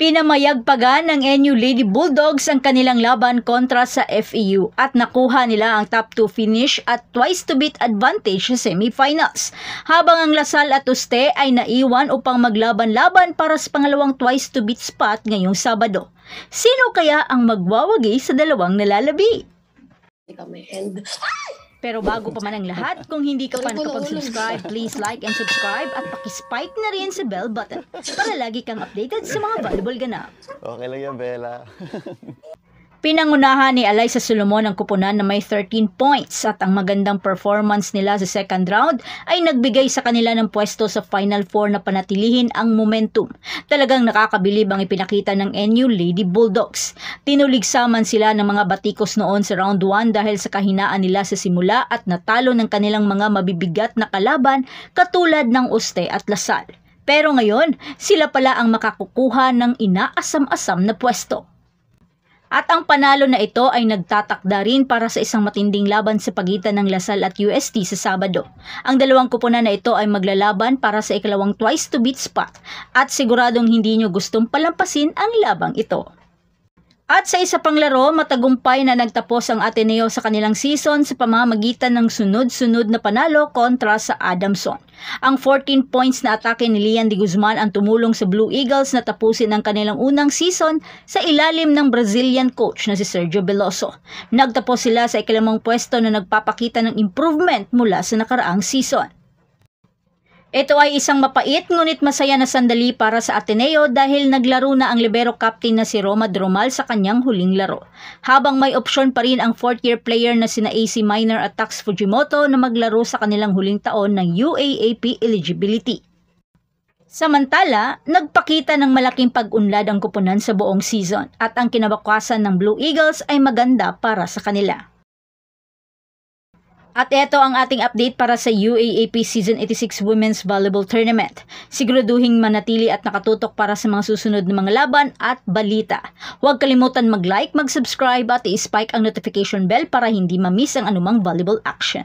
Pinamayagpagan ng NU Lady Bulldogs ang kanilang laban kontra sa FEU at nakuha nila ang top 2 finish at twice to beat advantage sa semifinals. Habang ang Lasal at Uste ay naiwan upang maglaban-laban para sa pangalawang twice to beat spot ngayong Sabado. Sino kaya ang magwawagi sa dalawang nalalabi? Pero bago pa man ang lahat, kung hindi ka pa nakapag-subscribe, please like and subscribe at pakispike na rin sa bell button para lagi kang updated sa mga volleyball ganap. Okay lang yan, Bella. Pinangunahan ni Alyssa Solomon ang kupunan na may 13 points at ang magandang performance nila sa second round ay nagbigay sa kanila ng pwesto sa Final Four na panatilihin ang momentum. Talagang nakakabilib ang ipinakita ng NU Lady Bulldogs. Tinuligsaman sila ng mga batikos noon sa round 1 dahil sa kahinaan nila sa simula at natalo ng kanilang mga mabibigat na kalaban katulad ng Uste at Lasal. Pero ngayon, sila pala ang makakukuha ng inaasam-asam na pwesto. At ang panalo na ito ay nagtatakda rin para sa isang matinding laban sa pagitan ng Lasal at UST sa Sabado. Ang dalawang kupunan na ito ay maglalaban para sa ikalawang twice to beat spot at siguradong hindi nyo gustong palampasin ang labang ito. At sa isa pang laro, matagumpay na nagtapos ang Ateneo sa kanilang season sa pamamagitan ng sunod-sunod na panalo kontra sa Adamson. Ang 14 points na atake ni Lian de Guzman ang tumulong sa Blue Eagles na tapusin ang kanilang unang season sa ilalim ng Brazilian coach na si Sergio Veloso. Nagtapos sila sa ikalimang pwesto na nagpapakita ng improvement mula sa nakaraang season. Ito ay isang mapait ngunit masaya na sandali para sa Ateneo dahil naglaro na ang libero captain na si Roma Dromal sa kanyang huling laro. Habang may opsyon pa rin ang 4th-year player na sina AC Minor at Tax Fujimoto na maglaro sa kanilang huling taon ng UAAP eligibility. Samantala, nagpakita ng malaking pag-unlad ang kupunan sa buong season at ang kinabukasan ng Blue Eagles ay maganda para sa kanila. At ito ang ating update para sa UAAP Season 86 Women's Volleyball Tournament. Siguraduhin manatili at nakatutok para sa mga susunod na mga laban at balita. Huwag kalimutan mag-like, mag-subscribe at i-spike ang notification bell para hindi ma-miss ang anumang volleyball action.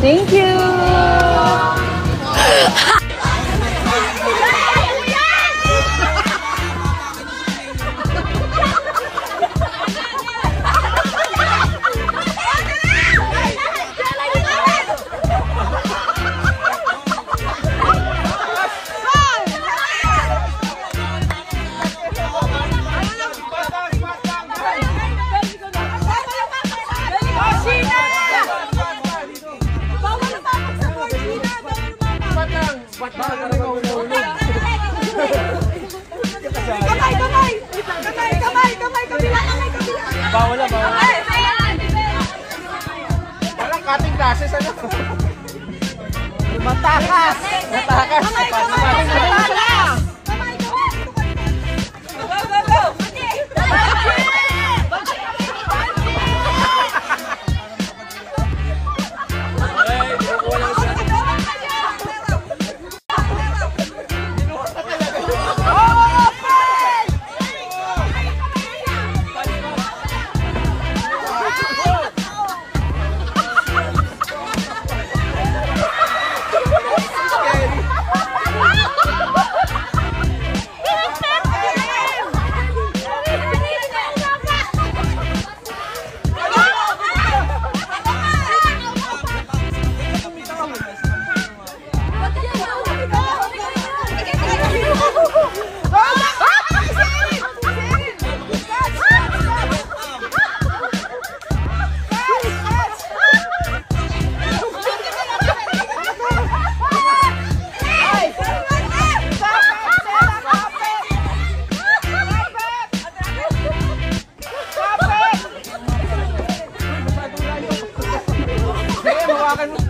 Thank you! Bawal na, bawal. Walang cutting classes, ano? Matakas! Matakas! Matakas! hawakan mo.